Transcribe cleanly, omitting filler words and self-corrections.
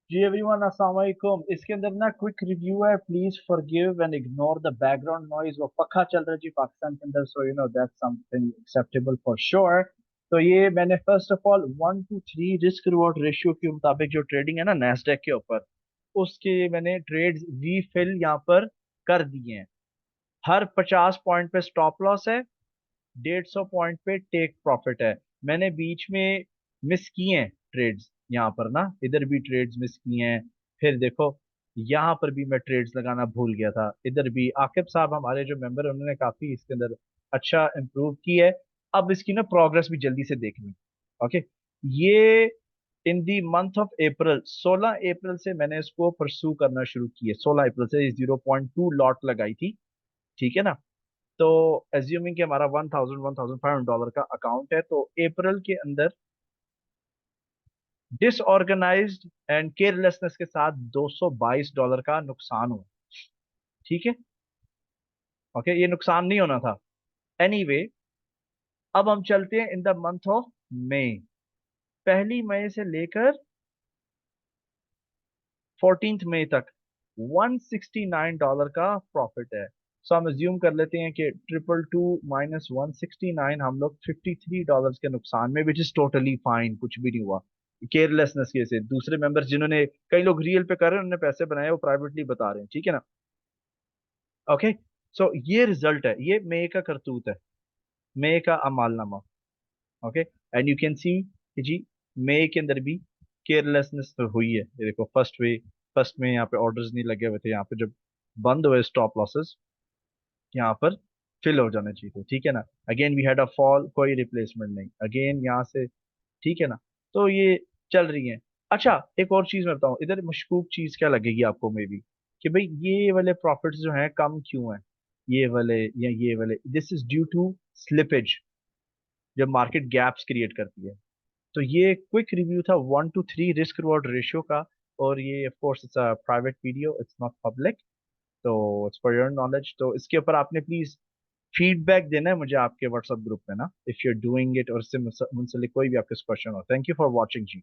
जी everyone अस्सलाम वालेकुम। इसके अंदर ना क्विक रिव्यू है, please forgive and ignore the background noise. वो पक्का चल रहा है जी पाकिस्तान के अंदर, so you know that's something acceptable for sure. तो ये मैंने first of all 1 to 3 risk reward ratio के मुताबिक जो ट्रेडिंग है ना नैस्डैक के ऊपर, उसके मैंने ट्रेड्स रीफिल यहाँ पर कर दिए हैं। हर 50 पॉइंट पे स्टॉप लॉस है, 150 पॉइंट पे टेक प्रॉफिट है। मैंने बीच में मिस किए हैं ट्रेड्स, यहाँ पर ना इधर भी ट्रेड्स मिस किए हैं। फिर देखो यहाँ पर भी मैं ट्रेड्स लगाना भूल गया था। इधर भी आकिब साहब हमारे जो मेंबर है उन्होंने काफी इसके अंदर अच्छा इम्प्रूव की है। अब इसकी ना प्रोग्रेस भी जल्दी से देखनी। ओके, ये इन दी मंथ ऑफ अप्रैल, 16 अप्रैल से मैंने इसको परसू करना शुरू किया। 16 अप्रैल से 0.2 लॉट लगाई थी, ठीक है ना। तो एज्यूमिंग कि हमारा 1,500 डॉलर का अकाउंट है, तो अप्रैल के अंदर डिसऑर्गेनाइज्ड एंड केयरलेसनेस के साथ $222 का नुकसान हुआ। ठीक है, ओके, ये नुकसान नहीं होना था। एनीवे अब हम चलते हैं in the month of May. 1 मई से लेकर 14 मई तक $169 का प्रॉफिट है। सो हम अज्यूम कर लेते हैं कि 222 - 169, हम लोग $53 के नुकसान में, विच इज टोटली फाइन, कुछ भी नहीं हुआ। केयरलेसनेस की वजह से दूसरे मेंबर्स जिन्होंने, कई लोग रियल पे कर रहे हैं, उन्होंने पैसे बनाए, वो प्राइवेटली बता रहे हैं, ठीक है ना। ओके, सो ये रिजल्ट है, ये मई का करतूत है, मई का अमालनामा। Okay, and you can see कि जी मई के अंदर भी केयरलेसनेस तो हुई है। ये देखो फर्स्ट में यहाँ पे ऑर्डर्स नहीं लगे हुए थे, यहाँ पे जब बंद हुए स्टॉप लॉसेस यहाँ पर फिल हो जाने चाहिए थे, ठीक है ना। Again we had a fall, कोई रिप्लेसमेंट नहीं, अगेन यहाँ से, ठीक है ना। तो ये चल रही है। अच्छा, एक और चीज मैं बताऊं, इधर मशकूक चीज क्या लगेगी आपको मे बी, कि भाई ये वाले प्रॉफिट्स जो हैं कम क्यों हैं, ये वाले या ये वाले। This is due to slippage, जब मार्केट गैप्स क्रिएट करती है। तो ये क्विक रिव्यू था 1 to 3 रिस्क रिवॉर्ड रेशियो का। और ये of course it's a private video, it's not public, तो इट्स फॉर योर नॉलेज। तो इसके ऊपर आपने प्लीज फीडबैक देना है मुझे आपके व्हाट्सएप ग्रुप में ना, if you are doing it, और इससे मुंसलिक कोई भी आपके क्वेश्चन हो। Thank you for watching ji.